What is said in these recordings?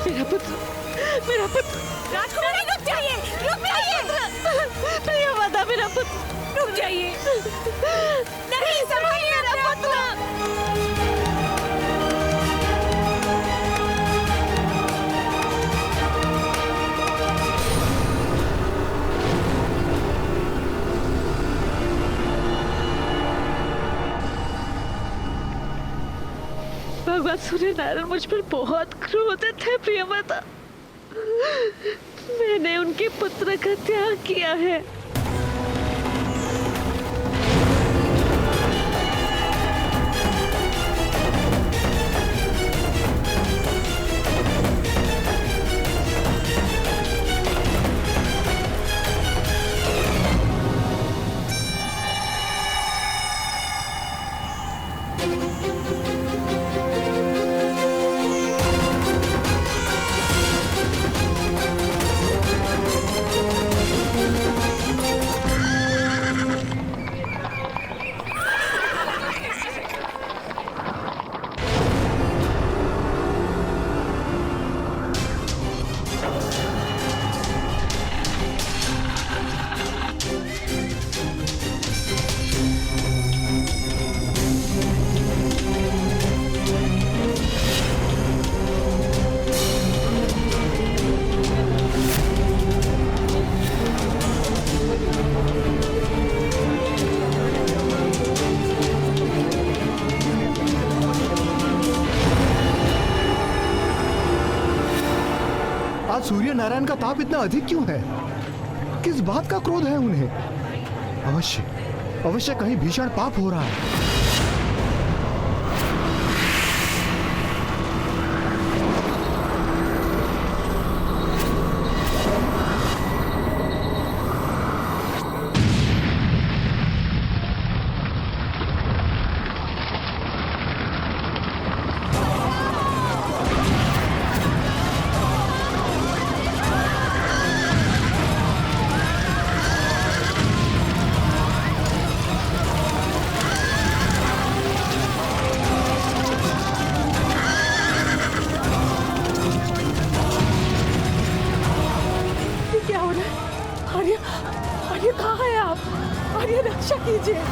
मेरा पुत्र, मेरा पुत्र। राजकुमारी रुक जाइए, रुक जाइए। प्रियव्रता मेरा पुत्र, रुक जाइए। नहीं, संभालिए मेरा पुत्र। भगवान सूर्य नारायण मुझ पर बहुत क्रोधित है प्रियव्रता। मैंने उनके पुत्र का त्याग किया है। आज सूर्य नारायण का ताप इतना अधिक क्यों है? किस बात का क्रोध है उन्हें? अवश्य अवश्य कहीं भीषण पाप हो रहा है। आर्य कहाँ है आप? आर्य रक्षा कीजिए।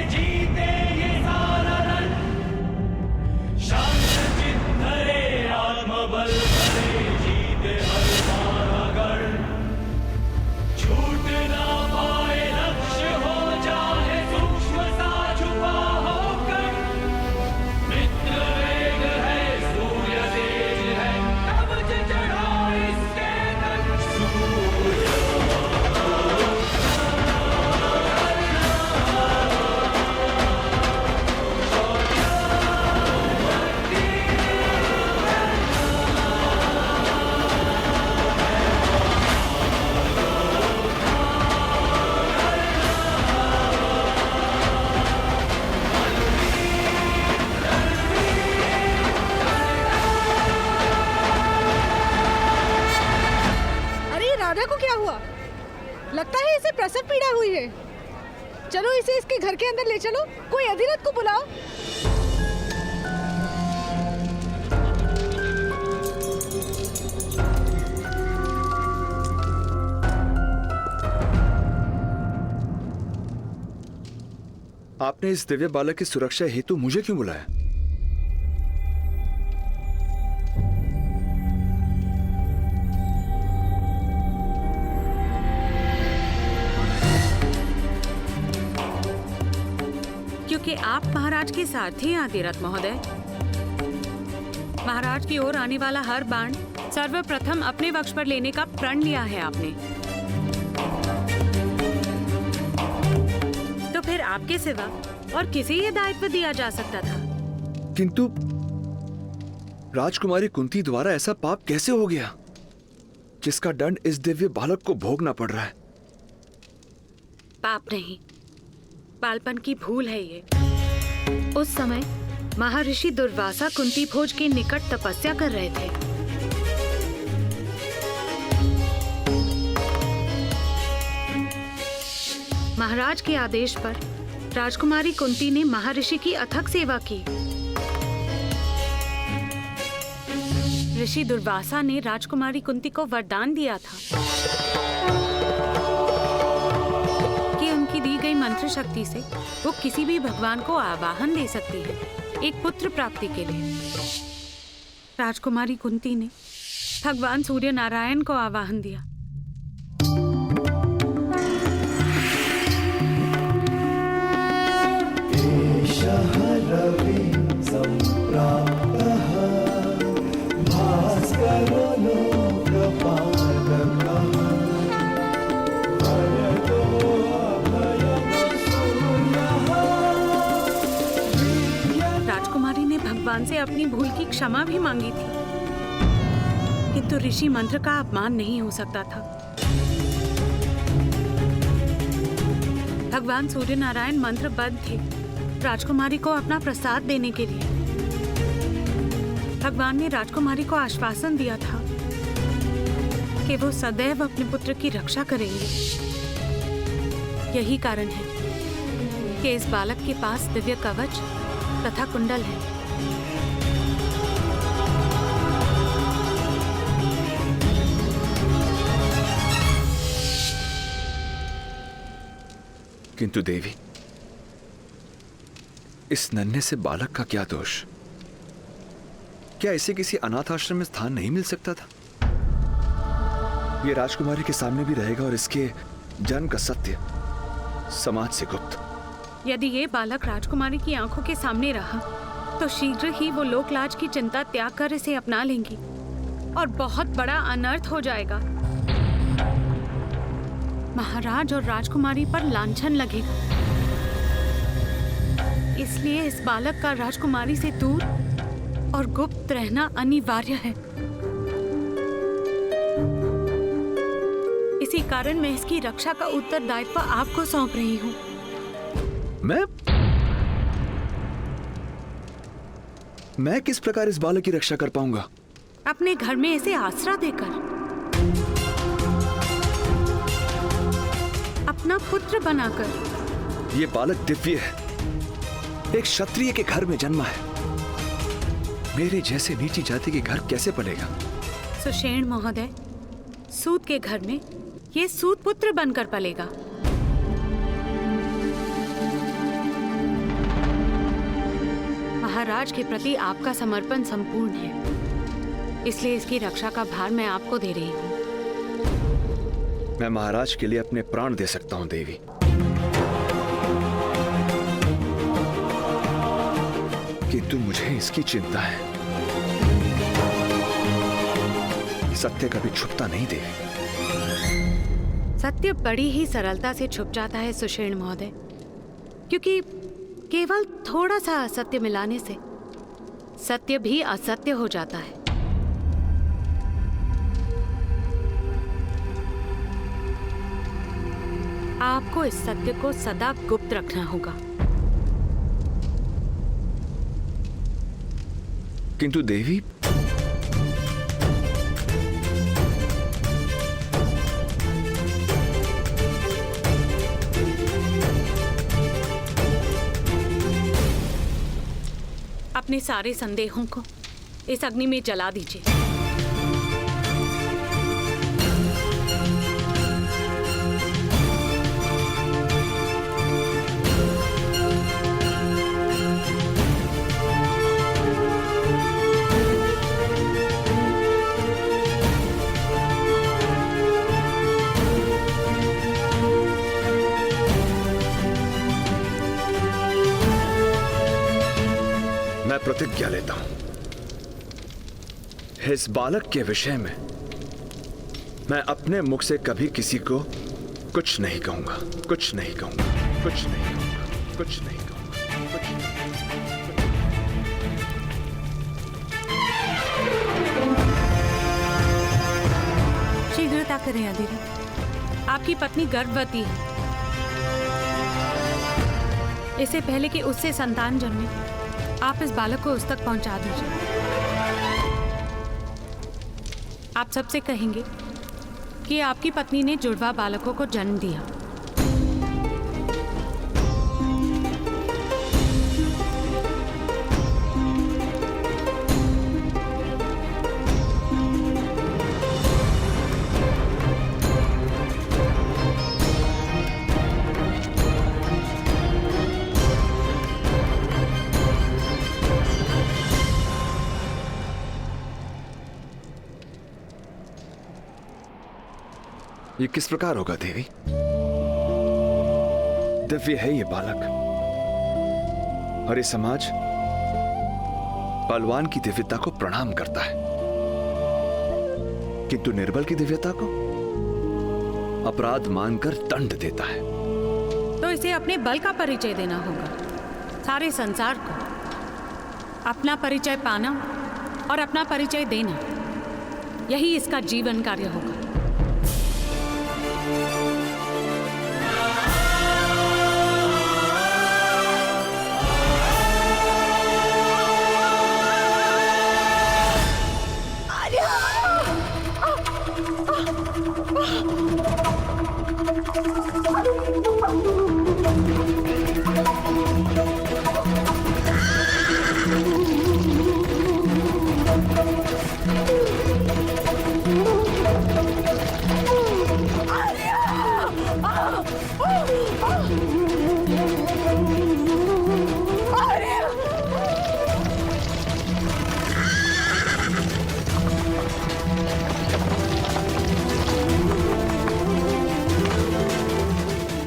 जीते ये सारा रण, शांत चित धरे आत्मबल भरे, जीते हर सारा गढ़, छूट ना पाए लक्ष्य हो जाए सूक्ष्म सा छुपा होकर, मित्र वेग है सूर्य तेज है, कवच चढ़ा इसके तक, सूर्य अरे ये राधा को क्या हुआ? लगता है इसे प्रसव पीड़ा हुई है। चलो इसे इसके घर के अंदर ले चलो। कोई अधिरथ को बुलाओ। आपने इस दिव्य बालक की सुरक्षा हेतु मुझे क्यों बुलाया? क्योंकि आप महाराज के सारथी हैं अधिरथ महोदय। महाराज की ओर आने वाला हर बाण सर्वप्रथम अपने वक्ष पर लेने का प्रण लिया है आपने। तो फिर आपके सिवा और किसे ये दायित्व दिया जा सकता था? किंतु राजकुमारी कुंती द्वारा ऐसा पाप कैसे हो गया जिसका दंड इस दिव्य बालक को भोगना पड़ रहा है? पाप नहीं, बालपन की भूल है ये। उस समय महर्षि दुर्वासा कुंती भोज के निकट तपस्या कर रहे थे। महाराज के आदेश पर राजकुमारी कुंती ने महर्षि की अथक सेवा की। ऋषि दुर्वासा ने राजकुमारी कुंती को वरदान दिया था कि उनकी दी गई मंत्र शक्ति से वो किसी भी भगवान को आवाहन दे सकती है एक पुत्र प्राप्ति के लिए। राजकुमारी कुंती ने भगवान सूर्य नारायण को आवाहन दिया। राजकुमारी ने भगवान से अपनी भूल की क्षमा भी मांगी थी, किंतु ऋषि मंत्र का अपमान नहीं हो सकता था। भगवान सूर्य नारायण मंत्रबद्ध थे राजकुमारी को अपना प्रसाद देने के लिए। भगवान ने राजकुमारी को आश्वासन दिया था कि वो सदैव अपने पुत्र की रक्षा करेंगे। यही कारण है कि इस बालक के पास दिव्य कवच तथा कुंडल है। किंतु देवी, इस नन्हे से बालक का क्या दोष? क्या इसे किसी अनाथ आश्रम में स्थान नहीं मिल सकता था? यह राजकुमारी के सामने भी रहेगा और इसके जन्म का सत्य समाज से गुप्त। यदि ये बालक राजकुमारी की आंखों के सामने रहा तो शीघ्र ही वो लोकलाज की चिंता त्याग कर इसे अपना लेंगी और बहुत बड़ा अनर्थ हो जाएगा। महाराज और राजकुमारी पर लांछन लगेगा। इसलिए इस बालक का राजकुमारी से दूर और गुप्त रहना अनिवार्य है। इसी कारण मैं इसकी रक्षा का उत्तरदायित्व आपको सौंप रही हूँ। मैं किस प्रकार इस बालक की रक्षा कर पाऊंगा? अपने घर में इसे आसरा देकर, अपना पुत्र बनाकर। ये बालक दिव्य है, एक क्षत्रिय के घर में जन्मा है। मेरे जैसे नीची जाति के घर कैसे पलेगा? सुषेण महोदय, सूत के घर में ये सूत पुत्र बनकर पलेगा। महाराज के प्रति आपका समर्पण संपूर्ण है, इसलिए इसकी रक्षा का भार मैं आपको दे रही हूँ। मैं महाराज के लिए अपने प्राण दे सकता हूं देवी, किंतु मुझे इसकी चिंता है। सत्य कभी छुपता नहीं देवी। सत्य बड़ी ही सरलता से छुप जाता है सुषेण महोदय, क्योंकि केवल थोड़ा सा असत्य मिलाने से सत्य भी असत्य हो जाता है। आपको इस सत्य को सदा गुप्त रखना होगा। किंतु देवी, अपने सारे संदेहों को इस अग्नि में जला दीजिए। मैं प्रतिज्ञा लेता हूं, इस बालक के विषय में मैं अपने मुख से कभी किसी को कुछ नहीं कहूंगा, कुछ नहीं कहूंगा, कुछ नहीं कहूंगा, कुछ नहीं कहूंगा, कुछ नहीं। शीघ्रता करें अधिरथ, आपकी पत्नी गर्भवती है। इससे पहले कि उससे संतान जन्मे, आप इस बालक को उस तक पहुंचा दीजिए। आप सबसे कहेंगे कि आपकी पत्नी ने जुड़वा बालकों को जन्म दिया। ये किस प्रकार होगा देवी? दिव्य है ये बालक, और ये समाज बलवान की दिव्यता को प्रणाम करता है, किंतु निर्बल की दिव्यता को अपराध मानकर दंड देता है। तो इसे अपने बल का परिचय देना होगा। सारे संसार को अपना परिचय पाना और अपना परिचय देना, यही इसका जीवन कार्य होगा।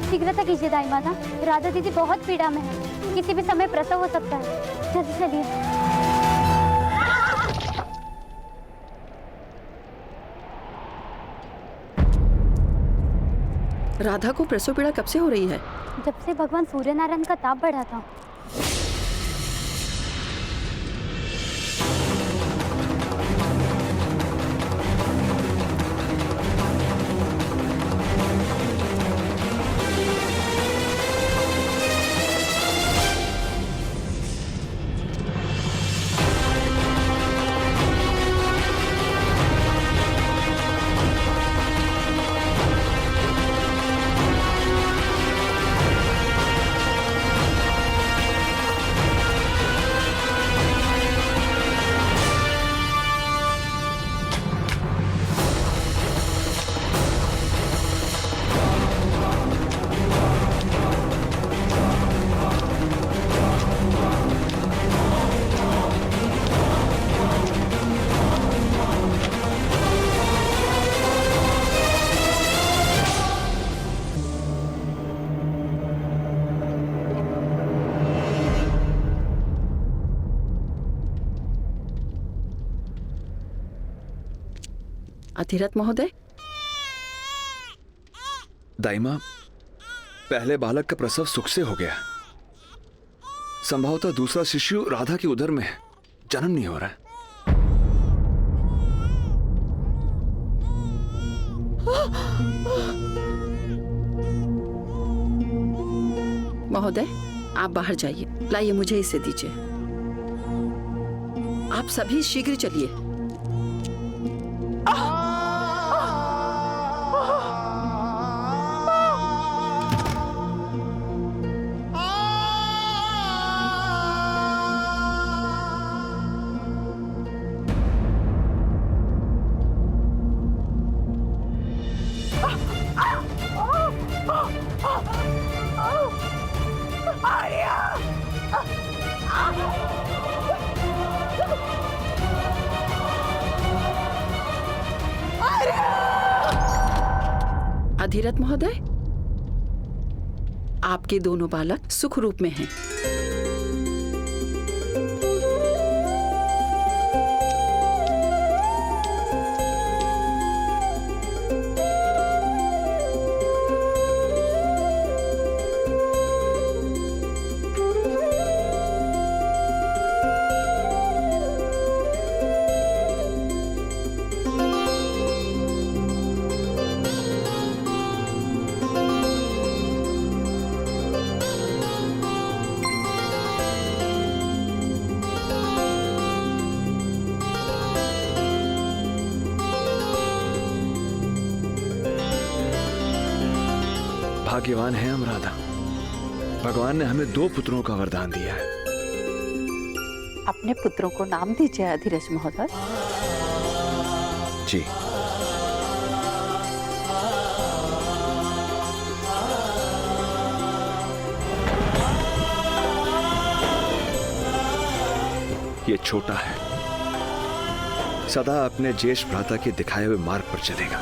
शीघ्रता कीजिए दाई माता, राधा दीदी बहुत पीड़ा में है, किसी भी समय प्रसव हो सकता है। जल्दी चलिए। राधा को प्रसव पीड़ा कब से हो रही है? जब से भगवान सूर्य नारायण का ताप बढ़ा था। अधिरथ महोदय, दाइमा, पहले बालक का प्रसव सुख से हो गया। संभवतः दूसरा शिशु राधा की उदर में है, जन्म नहीं हो रहा है। महोदय आप बाहर जाइए, लाइए मुझे इसे दीजिए। आप सभी शीघ्र चलिए। अधिरथ महोदय, आपके दोनों बालक सुख रूप में हैं। भाग्यवान है हम राधा, भगवान ने हमें 2 पुत्रों का वरदान दिया है। अपने पुत्रों को नाम दीजिए अधिरथ महोदय। जी। ये छोटा है, सदा अपने ज्येष्ठ भ्राता के दिखाए हुए मार्ग पर चलेगा।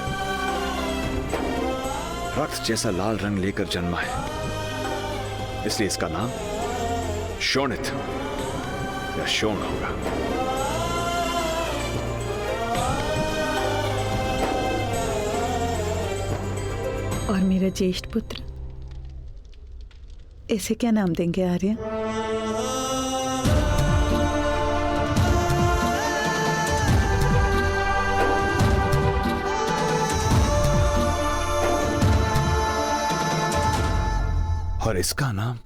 रक्त जैसा लाल रंग लेकर जन्मा है, इसलिए इसका नाम शोणित या शोण होगा। और मेरा ज्येष्ठ पुत्र, इसे क्या नाम देंगे आर्य? और इसका नाम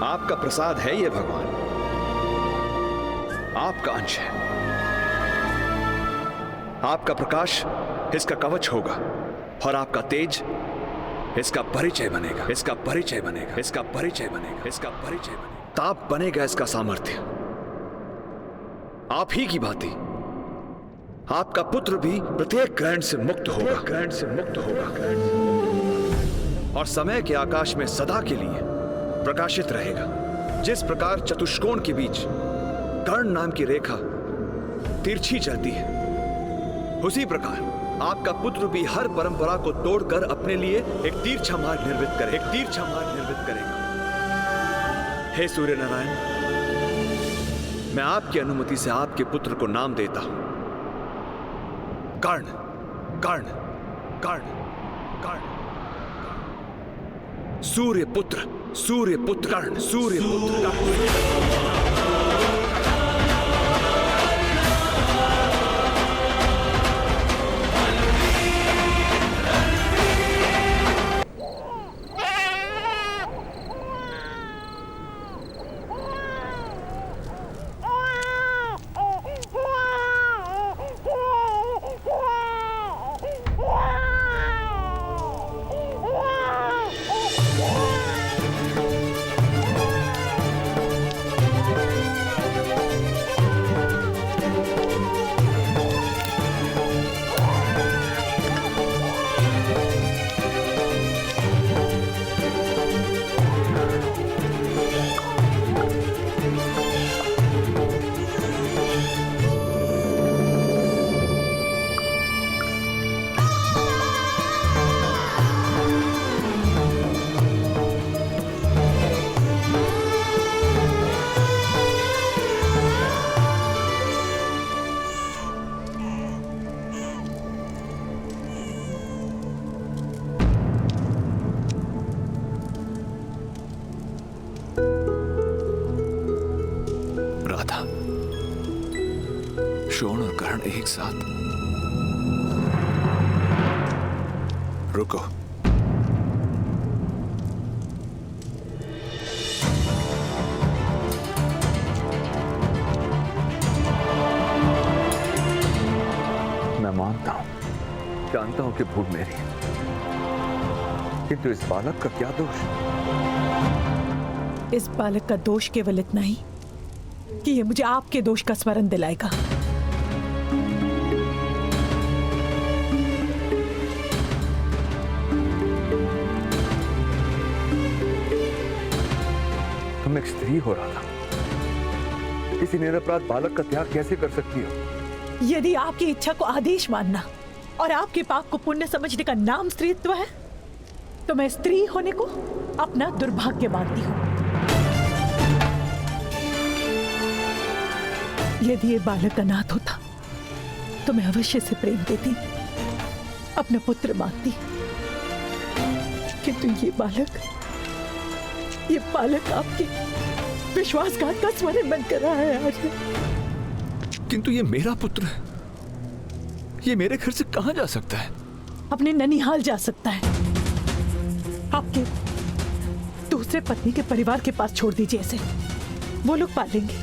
आपका प्रसाद है ये भगवान, आपका अंश है। आपका प्रकाश इसका कवच होगा और आपका तेज इसका परिचय बनेगा, इसका परिचय बनेगा, इसका परिचय बनेगा, इसका परिचय बनेगा। ताप बनेगा इसका सामर्थ्य। आप ही की भांति आपका पुत्र भी प्रत्येक ग्रहण से मुक्त होगा, ग्रहण से मुक्त होगा, और समय के आकाश में सदा के लिए प्रकाशित रहेगा। जिस प्रकार चतुष्कोण के बीच कर्ण नाम की रेखा तिरछी चलती है, उसी प्रकार आपका पुत्र भी हर परंपरा को तोड़कर अपने लिए एक तिरछा मार्ग निर्मित करे, एक तिरछा मार्ग निर्मित करेगा। हे सूर्य नारायण, मैं आपकी अनुमति से आपके पुत्र को नाम देता हूं। कर्ण कर्ण कर्ण कर्ण सूर्यपुत्र सूर्यपुत्र कर्ण सूर्यपुत्र कर्ण। राधा, शोण और कर्ण एक साथ। रुको। मैं मानता हूं, जानता हूं कि भूल मेरी है, किंतु इस बालक का क्या दोष? इस बालक का दोष केवल इतना ही कि ये मुझे आपके दोष का स्मरण दिलाएगा। तुम एक स्त्री हो रहा था, किसी निरपराध बालक का त्याग कैसे कर सकती हो? यदि आपकी इच्छा को आदेश मानना और आपके पाप को पुण्य समझने का नाम स्त्रीत्व है, तो मैं स्त्री होने को अपना दुर्भाग्य मानती हूँ। यदि ये बालक अनाथ होता तो मैं अवश्य से प्रेम देती, अपना पुत्र मानती, किंतु ये बालक आपके विश्वासघात का स्मरण बन कर रहा है आज। किंतु ये मेरा पुत्र है, ये मेरे घर से कहां जा सकता है? अपने ननिहाल जा सकता है। आपके दूसरे पत्नी के परिवार के पास छोड़ दीजिए इसे, वो लोग पालेंगे,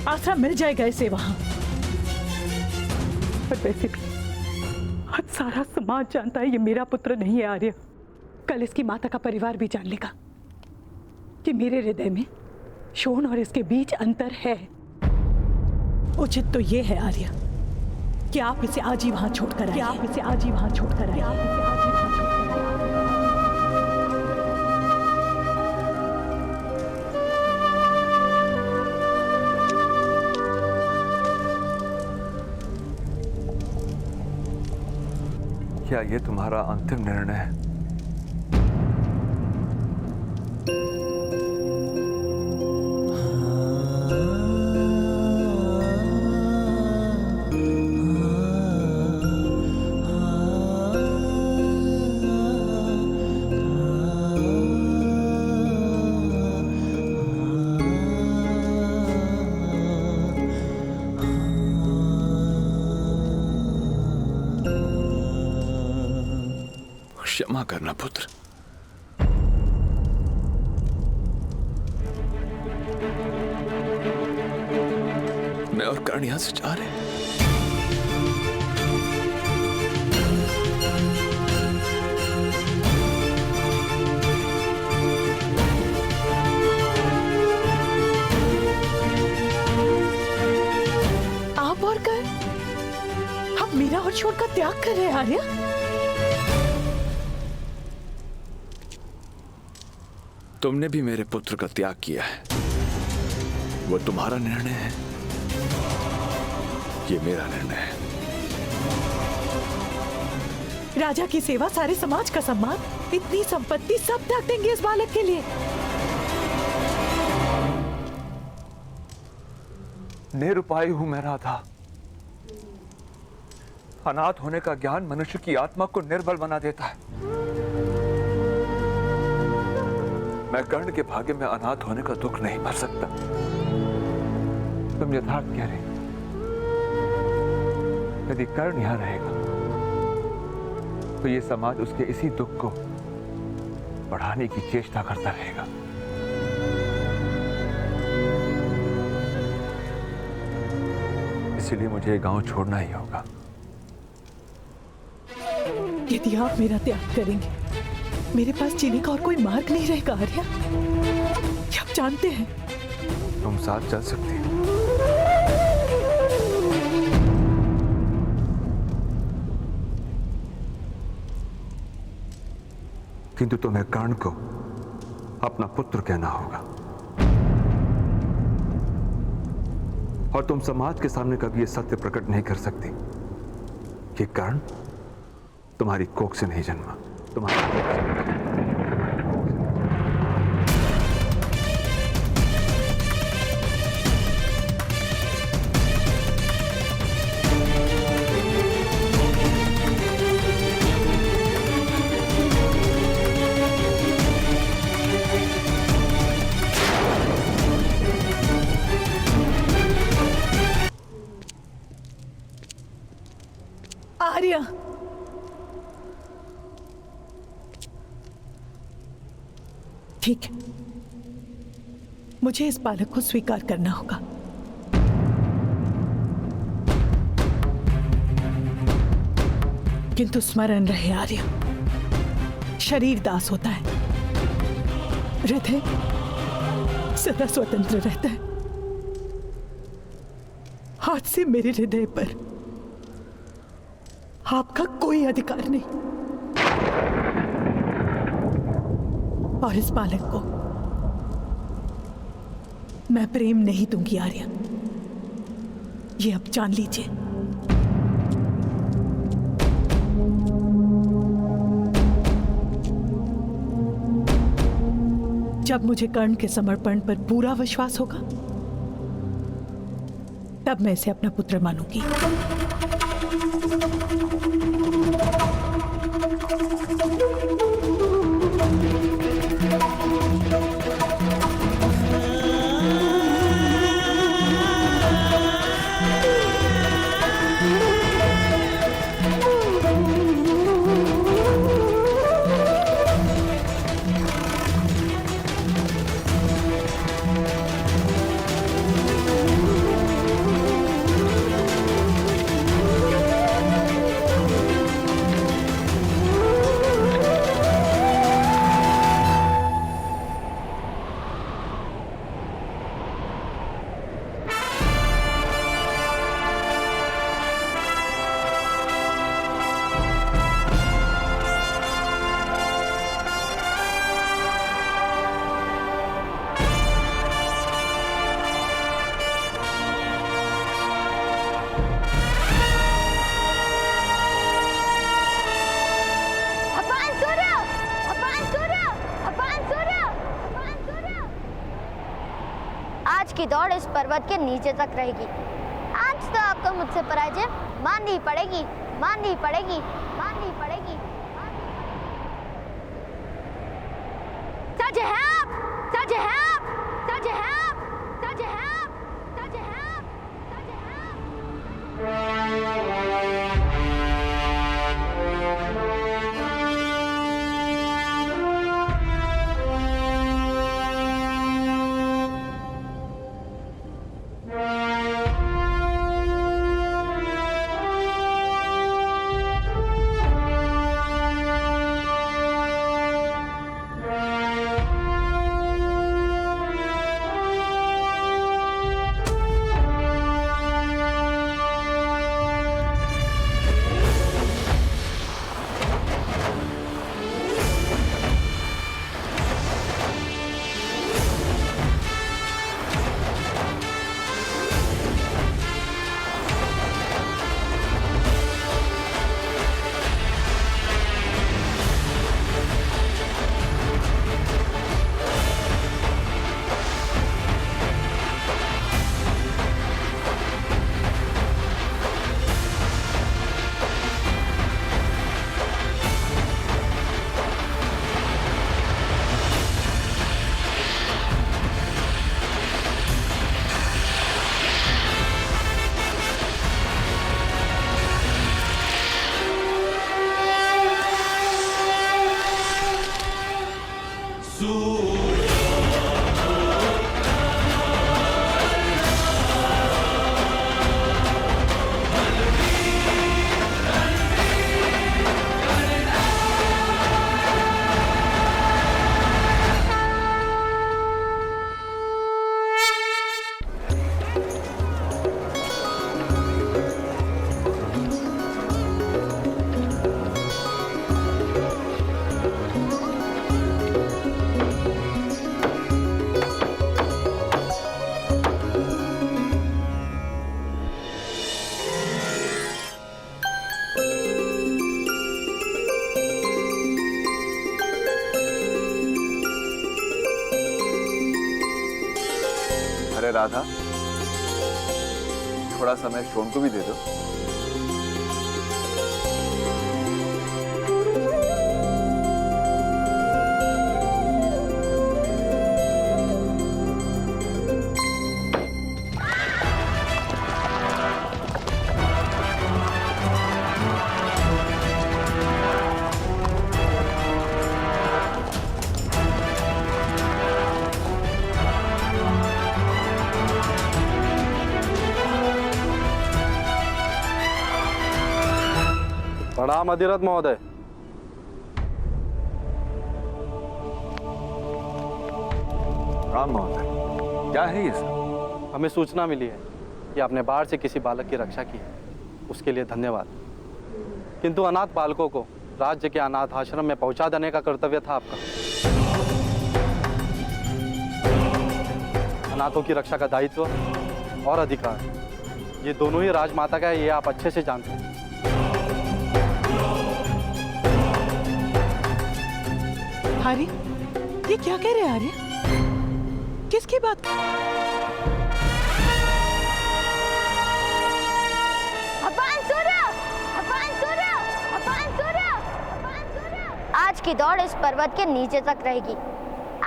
आसरा मिल जाएगा इसे वहां। पर वैसे भी आज सारा समाज जानता है ये मेरा पुत्र नहीं है आर्य। कल इसकी माता का परिवार भी जान लेगा कि मेरे हृदय में शोण और इसके बीच अंतर है। उचित तो ये है आर्य कि आप इसे आज ही वहां छोड़कर आइए। आप इसे आज ही वहां छोड़कर आइए। आप इसे आज ही वहां छोड़कर आइए। क्या ये तुम्हारा अंतिम निर्णय है? क्षमा करना पुत्र, मैं और कर्ण यहां से जा रहे हैं। आप और कर्ण, आप मीरा और शोण का त्याग कर रहे हैं आर्य? तुमने भी मेरे पुत्र का त्याग किया है, वो तुम्हारा निर्णय है, ये मेरा निर्णय है। राजा की सेवा, सारे समाज का सम्मान, इतनी संपत्ति सब त्याग देंगे इस बालक के लिए? निरुपाय हूं मैं राधा, अनाथ होने का ज्ञान मनुष्य की आत्मा को निर्बल बना देता है। मैं कर्ण के भाग्य में अनाथ होने का दुख नहीं भर सकता। तुम यथार्थ कह रहे। यदि कर्ण यहां रहेगा तो ये समाज उसके इसी दुख को बढ़ाने की चेष्टा करता रहेगा। इसीलिए मुझे ये गांव छोड़ना ही होगा। यदि आप मेरा त्याग करेंगे, मेरे पास जीने का और कोई मार्ग नहीं रहेगा आर्या। ये आप जानते हैं। तुम साथ चल सकती हो, किंतु तुम्हें कर्ण को अपना पुत्र कहना होगा और तुम समाज के सामने कभी यह सत्य प्रकट नहीं कर सकती कि कर्ण तुम्हारी कोख से नहीं जन्मा, तुम्हारी आर्या, ठीक है, मुझे इस बालक को स्वीकार करना होगा। किंतु स्मरण रहे आर्या, शरीर दास होता है, हृदय सदा स्वतंत्र रहता है। आज से मेरे हृदय पर आपका कोई अधिकार नहीं और इस बालक को मैं प्रेम नहीं दूंगी आर्या, ये अब जान लीजिए। जब मुझे कर्ण के समर्पण पर पूरा विश्वास होगा तब मैं इसे अपना पुत्र मानूंगी। की दौड़ इस पर्वत के नीचे तक रहेगी। आज तो आपको मुझसे पराजय माननी पड़ेगी, माननी पड़ेगी, माननी पड़ेगी। सच है आप, सच है आप, सच है आप, सच है आप, सच है आप, सच है आप। अरे राधा, थोड़ा समय शोन को भी दे दो। प्रणाम अधिरथ महोदय। राम महोदय, क्या है ये सब? हमें सूचना मिली है कि आपने बाढ़ से किसी बालक की रक्षा की है, उसके लिए धन्यवाद। किंतु अनाथ बालकों को राज्य के अनाथ आश्रम में पहुंचा देने का कर्तव्य था आपका। अनाथों की रक्षा का दायित्व और अधिकार ये दोनों ही राजमाता का है, ये आप अच्छे से जानते हैं। आर्य, ये क्या कह रहे हैं आर्य? किसकी बात? भगवान सूर्य! भगवान सूर्य! भगवान सूर्य! भगवान सूर्य! आज की दौड़ इस पर्वत के नीचे तक रहेगी।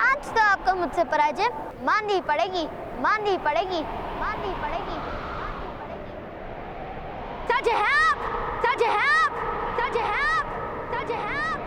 आज तो आपको मुझसे पराजय माननी पड़ेगी, माननी पड़ेगी, माननी पड़ेगी, माननी पड़ेगी। सच है आप! सच है आप! सच है आप! सच है आप!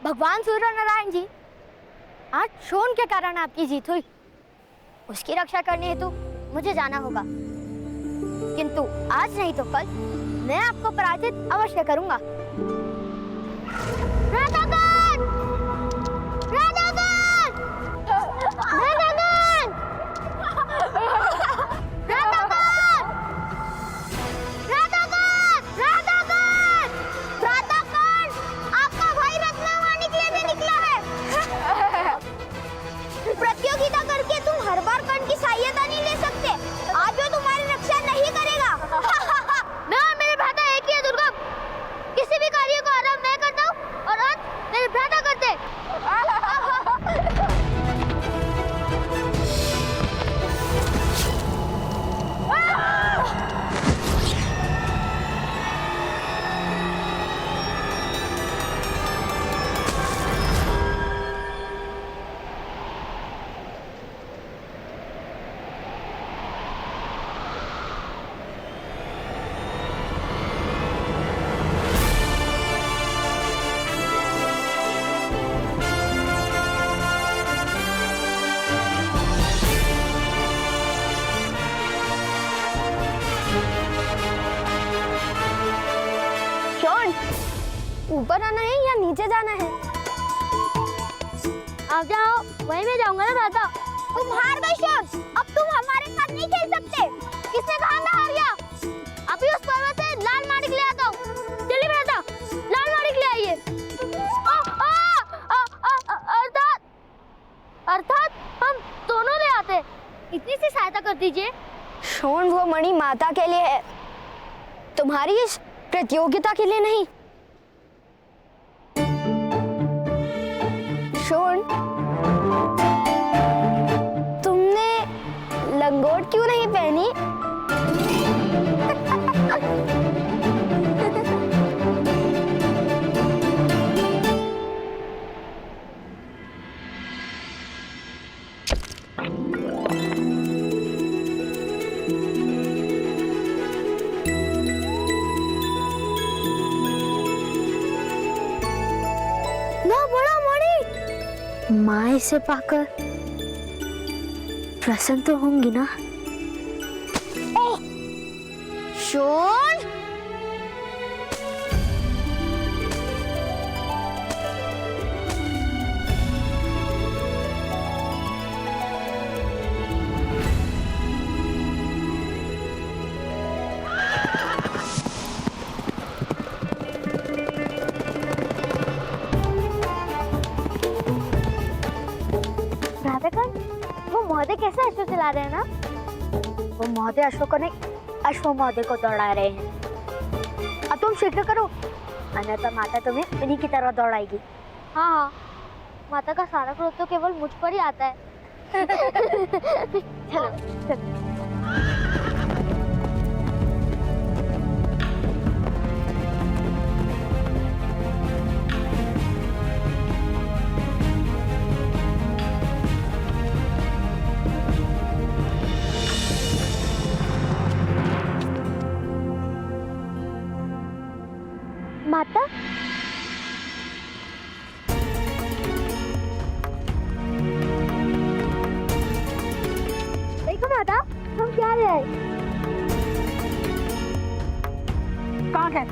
भगवान सूर्य नारायण जी, आज शोन के कारण आपकी जीत हुई। उसकी रक्षा करने हेतु मुझे जाना होगा, किंतु आज नहीं तो कल मैं आपको पराजित अवश्य करूंगा। राधाकांत! राधाकांत! राधाकांत! राधाकांत! राधाकांत! राधाकांत! राधाकांत! आपका भाई रत्नवाणी के लिए भी निकला है। प्रतियोगिता करके तुम हर बार कर्ण की सहायता नहीं ले सकते। आज वो तुम्हारी रक्षा नहीं करेगा। मैं और मेरे भ्राता एक ही है दुर्गम। किसी भी कार्य को आरंभ मैं करता हूँ और अंत मेरे भ्राता करते। ऊपर आना है या नीचे जाना है? आप जाओ, वहीं मैं जाऊंगा ना भ्राता। तुम हार गए शोन, अब तुम हमारे साथ नहीं खेल सकते। किसने कहा मैं हार गया? अभी उस पर्वत से लाल माणिक ले आता हूँ। चलिए भ्राता, लाल माणिक ले आइए। अर्थात हम दोनों ले आते। इतनी सी सहायता कर दीजिए। शोन, वो मणि माता के लिए है, तुम्हारी इस प्रतियोगिता के लिए नहीं। शोन, तुमने ना बड़ा मणि, माँ इसे पाकर प्रसन्न तो होंगी ना। ओह, शोन, वो महोदय कैसे अश्व चला रहे हैं ना? वो महोदय अश्व को नहीं, अश्व महोदय को दौड़ा रहे हैं। अब तुम शीघ्र करो, अन्यथा माता तुम्हें उन्हीं की तरह दौड़ाएगी। हाँ हाँ, माता का सारा क्रोध तो केवल मुझ पर ही आता है। चलो चलो। माता, देखो माता, हम क्या रहे? कहाँ गए?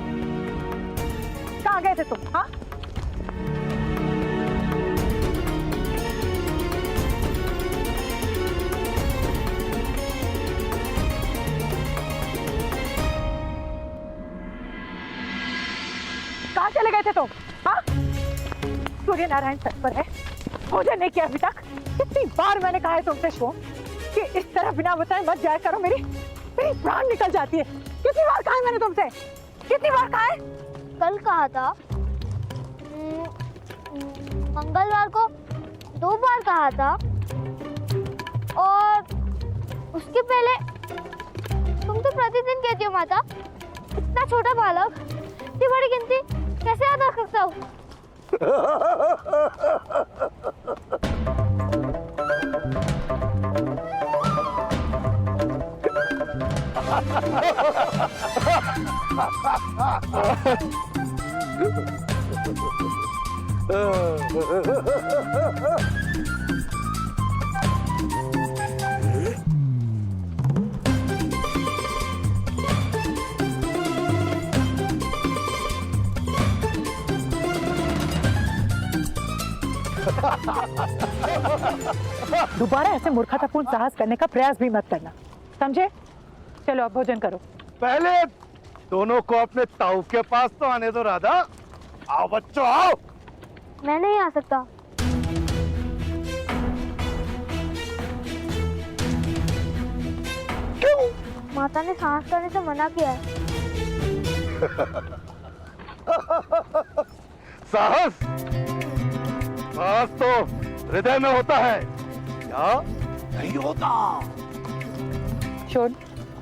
कहाँ गए थे तुम? हाँ? कहाँ चले गए थे तुम? हाँ? सूर्य नारायण तट पर है, भोजन नहीं किया अभी तक। कितनी बार मैंने कहा है तुमसे शो कि इस तरह बिना बताए मत जाया करो, मेरी प्राण निकल जाती है। कितनी बार कहा है मैंने तुमसे? कितनी बार कहा है? कल कहा था, मंगलवार को 2 बार कहा था, और उसके पहले तुम तो प्रतिदिन कहती हो माता। इतना छोटा बालक इतनी बड़ी गिनती कैसे याद रख सकता हूँ? दोबारा ऐसे मूर्खतापूर्ण साहस करने का प्रयास भी मत करना, समझे? चलो अब भोजन करो। पहले दोनों को अपने ताऊ के पास तो आने दो राधा। आओ बच्चों आओ। मैं नहीं आ सकता। क्यों? माता ने साहस करने से मना किया है। साहस? साहस तो हृदय में होता है, क्या नहीं होता? शोन,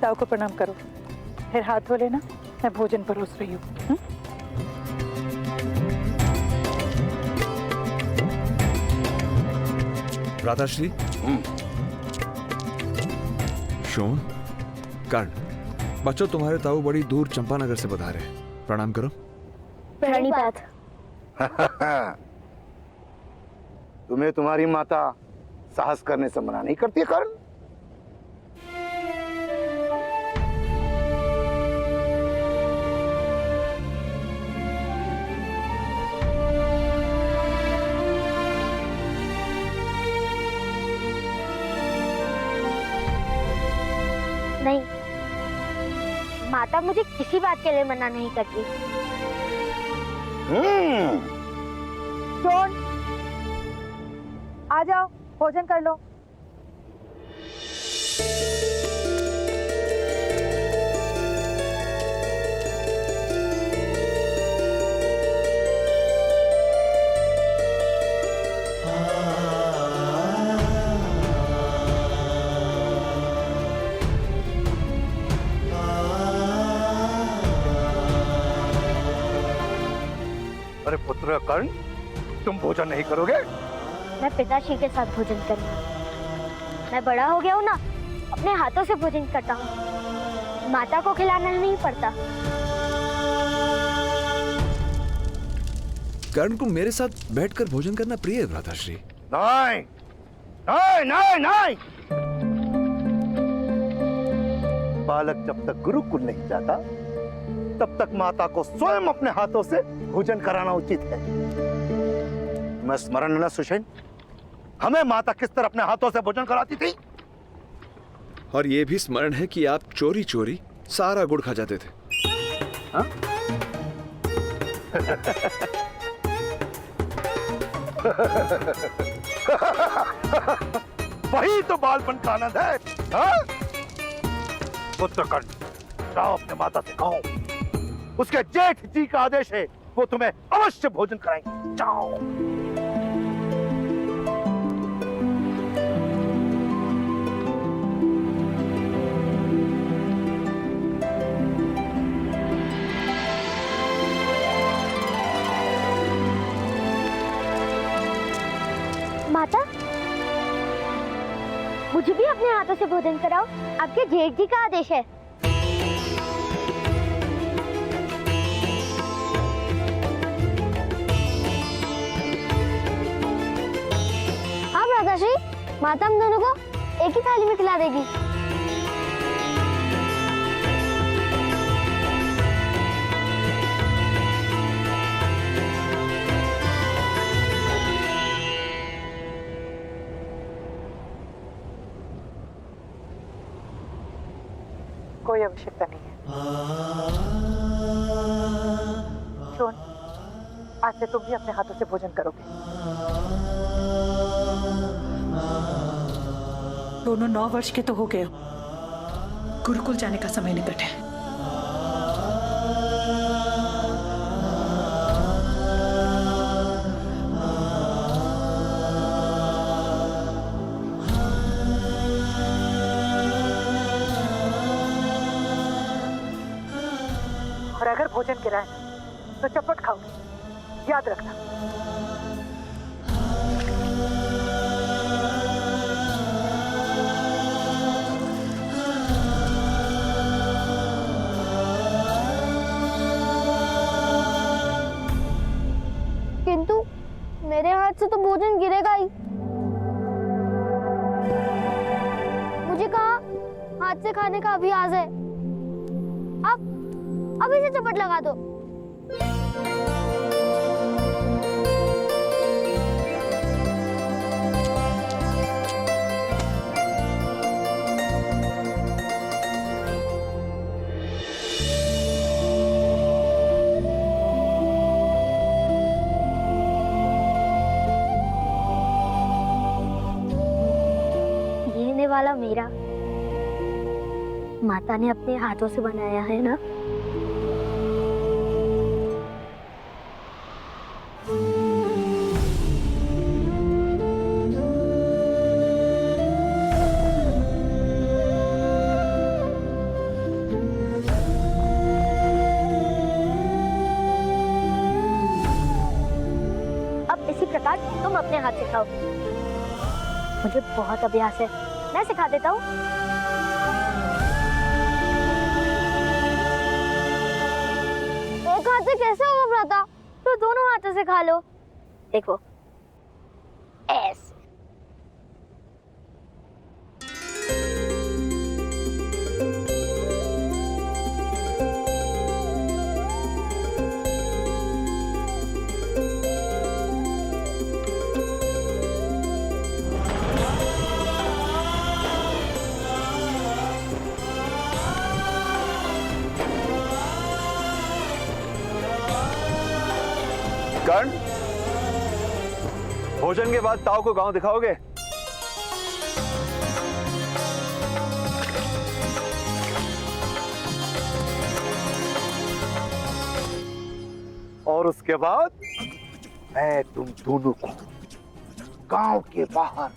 ताऊ को प्रणाम करो, फिर हाथ धो लेना। मैं भोजन परोस रही हूँ। राधाश्री, शोन, कर्ण, बच्चों तुम्हारे ताऊ बड़ी दूर चंपानगर से बता रहे हैं। प्रणाम करो। प्रणिपात। तुम्हें तुम्हारी माता साहस करने से मना नहीं करती है कर्ण? नहीं, माता मुझे किसी बात के लिए मना नहीं करती। शोन, आ जाओ, भोजन कर लो। अरे पुत्र कर्ण, तुम भोजन नहीं करोगे? मैं पिताश्री के साथ भोजन करूंगा। मैं बड़ा हो गया हूँ ना, अपने हाथों से भोजन करता हूँ, माता को खिलाना नहीं पड़ता। कर्ण को मेरे साथ बैठकर भोजन करना प्रिय है भ्राताश्री। नहीं नहीं नहीं नहीं, बालक जब तक गुरुकुल नहीं जाता तब तक माता को स्वयं अपने हाथों से भोजन कराना उचित है। मैं स्मरण है ना सुषेण, हमें माता किस तरह अपने हाथों से भोजन कराती थी। और ये भी स्मरण है कि आप चोरी चोरी सारा गुड़ खा जाते थे। हाँ? वही तो बालपन का आनंद है। हाँ? पुत्र कर्ण, जाओ अपने माता से कहो, उसके जेठ जी का आदेश है, वो तुम्हें अवश्य भोजन कराएंगे। जाओ। माता, मुझे भी अपने हाथों से भोजन कराओ, आपके जेठ जी का आदेश है। हाँ भ्राताश्री, माता हम दोनों को एक ही थाली में खिला देगी। कोई आवश्यकता नहीं है। सोन, आज से तुम भी अपने हाथों से भोजन करोगे। दोनों 9 वर्ष के तो हो गए, गुरुकुल जाने का समय निकट है। और अगर भोजन गिराए तो चपट खाओगे, याद रखना। किंतु मेरे हाथ से तो भोजन गिरेगा ही। मुझे कहा हाथ से खाने का अभ्यास है। अब इसे चपट लगा दो। ये वाला मेरा माता ने अपने हाथों से बनाया है ना। अब इसी प्रकार तुम अपने हाथ से खाओ। मुझे बहुत अभ्यास है, मैं सिखा देता हूँ। एक हाथ से कैसे होगा भ्राता? तो दोनों हाथों से खा लो। देखो, ऐसे। कर्ण, भोजन के बाद ताऊ को गांव दिखाओगे? और उसके बाद मैं तुम दोनों को गांव के बाहर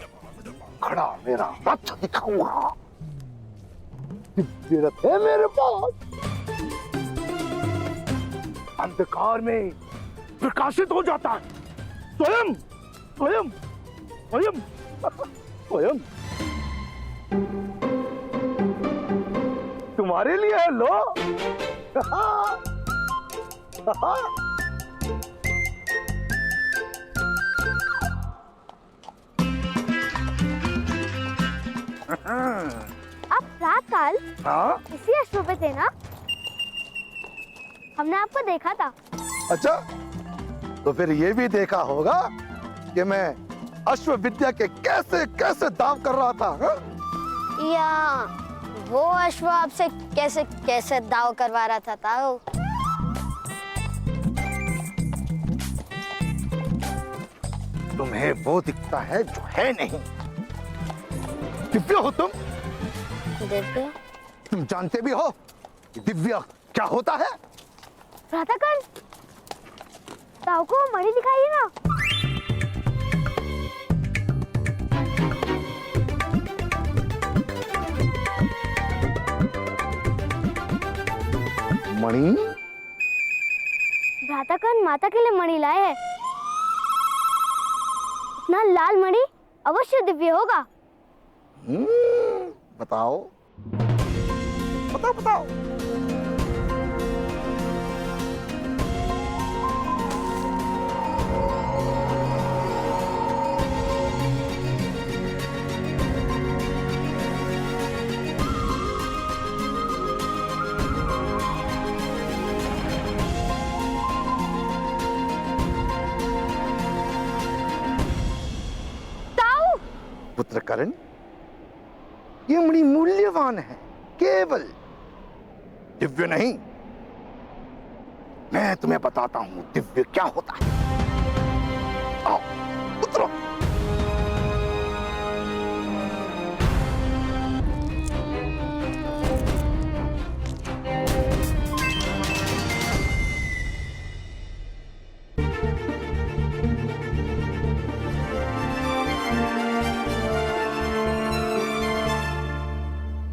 खड़ा मेरा रथ दिखाऊंगा। दिव्य रथ है मेरे पास, अंधकार में प्रकाशित हो जाता है। स्वयं स्वयं स्वयं स्वयं तुम्हारे लिए है, लो। आप रात काल हाँ? इसी अश्व पे थे ना? हमने आपको देखा था। अच्छा, तो फिर ये भी देखा होगा कि मैं अश्व विद्या के कैसे कैसे दाव कर रहा था, हा? या वो अश्व आपसे कैसे कैसे दाव करवा रहा था ताऊ? तुम्हें वो दिखता है जो है नहीं। दिव्य हो तुम? दिव्य? तुम जानते भी हो कि दिव्य क्या होता है? प्रातःकाल ताऊ को मणि दिखाइए ना। मणि? भ्राताकन माता के लिए मणि लाए हैं। इतना लाल मणि अवश्य दिव्य होगा। बताओ, बताओ बताओ। पुत्र करण, ये मणि मूल्यवान है, केवल दिव्य नहीं। मैं तुम्हें बताता हूं दिव्य क्या होता है। आओ उतरो।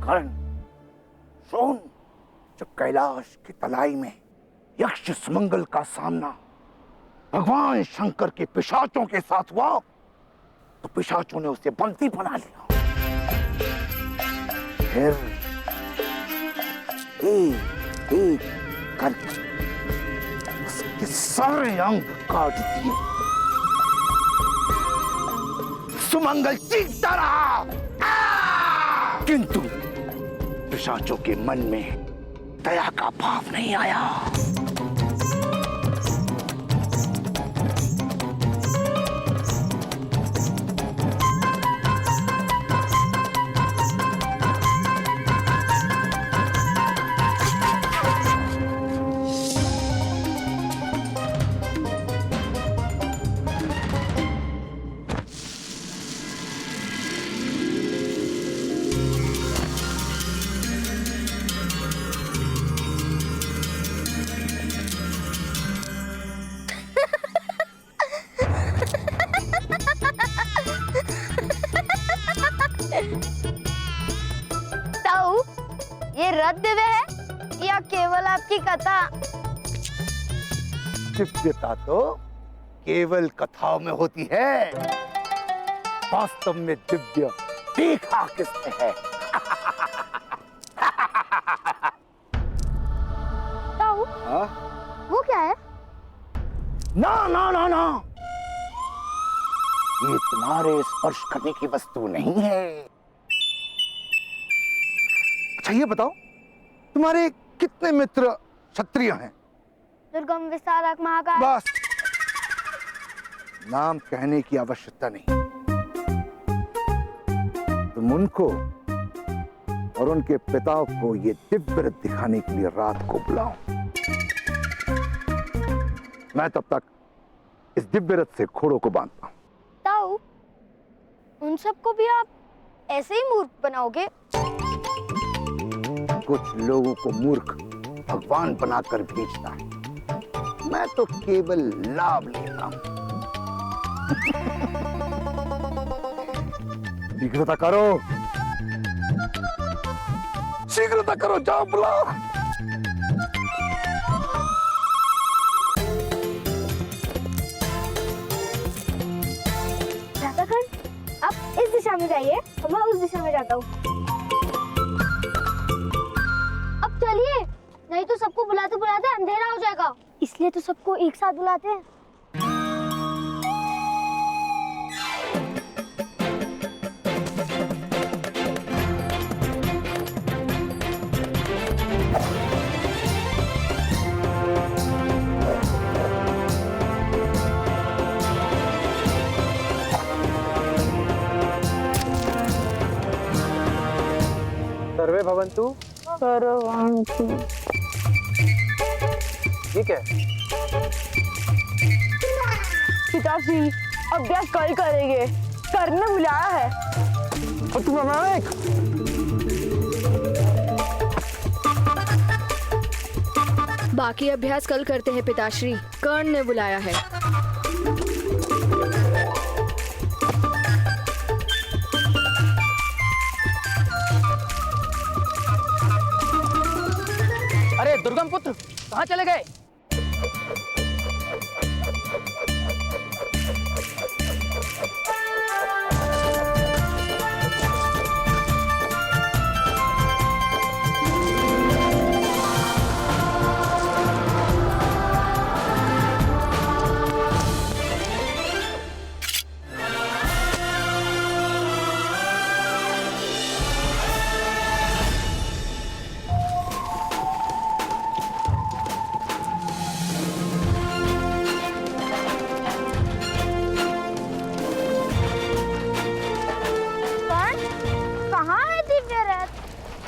करण, सुन, जब कैलाश की तलाई में यक्ष सुमंगल का सामना भगवान शंकर के पिशाचों के साथ हुआ, तो पिशाचों ने उसे बंदी बना लिया। फिर एक एक करके उसके सारे अंग काट दिए। सुमंगल चीखता रहा, किंतु पिशाचों के मन में दया का भाव नहीं आया। ताऊ, ये रथ दिव्य है या केवल आपकी कथा? दिव्यता तो केवल कथाओं में होती है, वास्तव में दिव्य देखा किसने है? ताऊ, वो क्या है? ना ना ना ना, ये तुम्हारे स्पर्श करने की वस्तु नहीं है। अच्छा ये बताओ, तुम्हारे कितने मित्र क्षत्रिय हैं? दुर्गम, विस्तारक, महाकाय। बस, नाम कहने की आवश्यकता नहीं। तुम उनको और उनके पिता को ये दिव्य रथ दिखाने के लिए रात को बुलाओ। मैं तब तक इस दिव्य रथ से घोड़ों को बांधता हूं। ताऊ, उन सबको भी आप ऐसे ही मूर्ख बनाओगे? कुछ लोगों को मूर्ख भगवान बनाकर भेजता है, मैं तो केवल लाभ लेता हूं। शीघ्रता करो, शीघ्रता करो, जाओ बुलाओ। आप इस दिशा दिशा में जाइए और मैं उस दिशा में जाता हूँ। अब चलिए, नहीं तो सबको बुलाते बुलाते अंधेरा हो जाएगा, इसलिए तो सबको एक साथ बुलाते हैं। सर्वे भवन्तु। ठीक है। पिताजी अभ्यास कल करेंगे, सर ने बुलाया है। और तुम अनामिक, बाकी अभ्यास कल करते हैं पिताश्री, कर्ण ने बुलाया है। अरे दुर्गम पुत्र, कहाँ चले गए?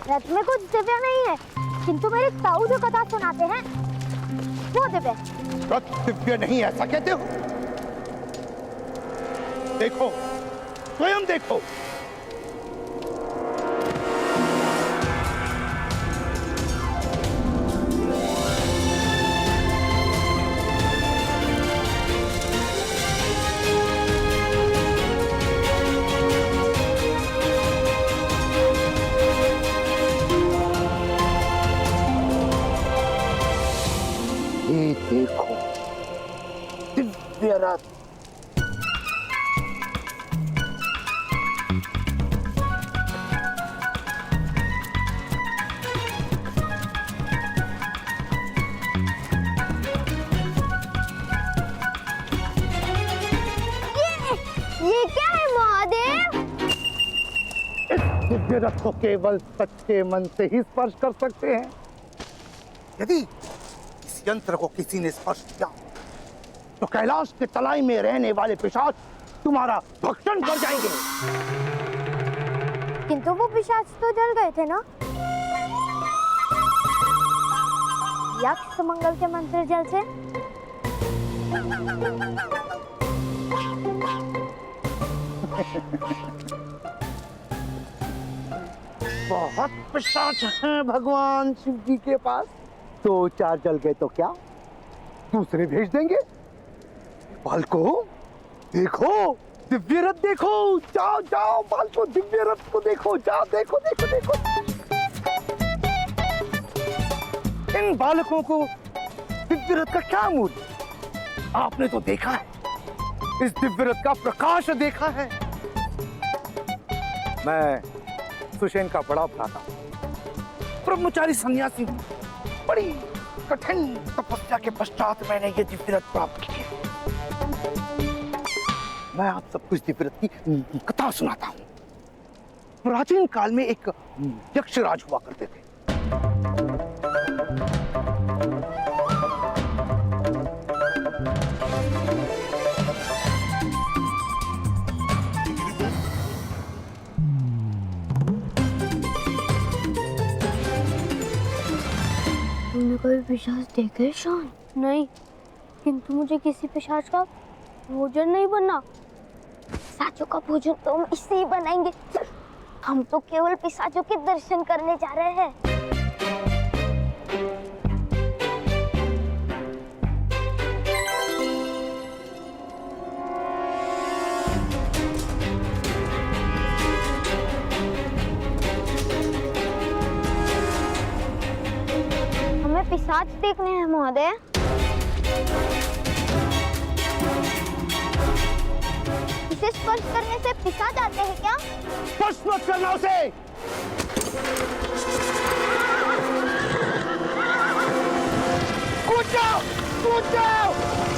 रथ में कुछ दिव्य नहीं है, किंतु मेरे ताऊ जो कथा सुनाते हैं वो दिव्य। रथ दिव्य नहीं, ऐसा कहते हो? देखो, स्वयं देखो। ये देखो, दिव्य रथ। ये क्या है महादेव? इस दिव्य रथ को केवल सच्चे मन से ही स्पर्श कर सकते हैं। यदि इस यंत्र को किसी ने स्पर्श किया तो कैलाश के तलाई में रहने वाले पिशाच तुम्हारा भक्षण कर जाएंगे। किंतु वो पिशाच तो जल गए थे ना? यक्ष मंगल के मंत्र जल से। बहुत पिशाच हैं भगवान शिव जी के पास। 2-4 जल गए तो क्या, दूसरे भेज देंगे। बालको देखो, दिव्य रथ देखो, जाओ जाओ बालको, दिव्य रथ को देखो, जाओ देखो देखो देखो। इन बालकों को दिव्य रथ का क्या मूल्य? आपने तो देखा है, इस दिव्य रथ का प्रकाश देखा है। मैं सुषेण का बड़ा भ्राता, ब्रह्मचारी सन्यासी हूं। बड़ी कठिन तपस्या के पश्चात मैंने ये दिव्य रथ प्राप्त किया। मैं आप सबको इस दिव्य रथ की कथा सुनाता हूं। प्राचीन काल में एक यक्षराज हुआ करते थे। तुमने कोई पिशाच देखे शान? नहीं, किंतु मुझे किसी पिशाच का भोजन नहीं बनना। पिशाचों का भोजन तो हम इससे ही बनाएंगे। हम तो केवल पिशाचों के दर्शन करने जा रहे हैं। हमें पिशाच देखने हैं महोदय। इसे स्पर्श करने से पिसा जाते हैं क्या? स्पर्श मत करना उसे। कूद जाओ, कूद जाओ।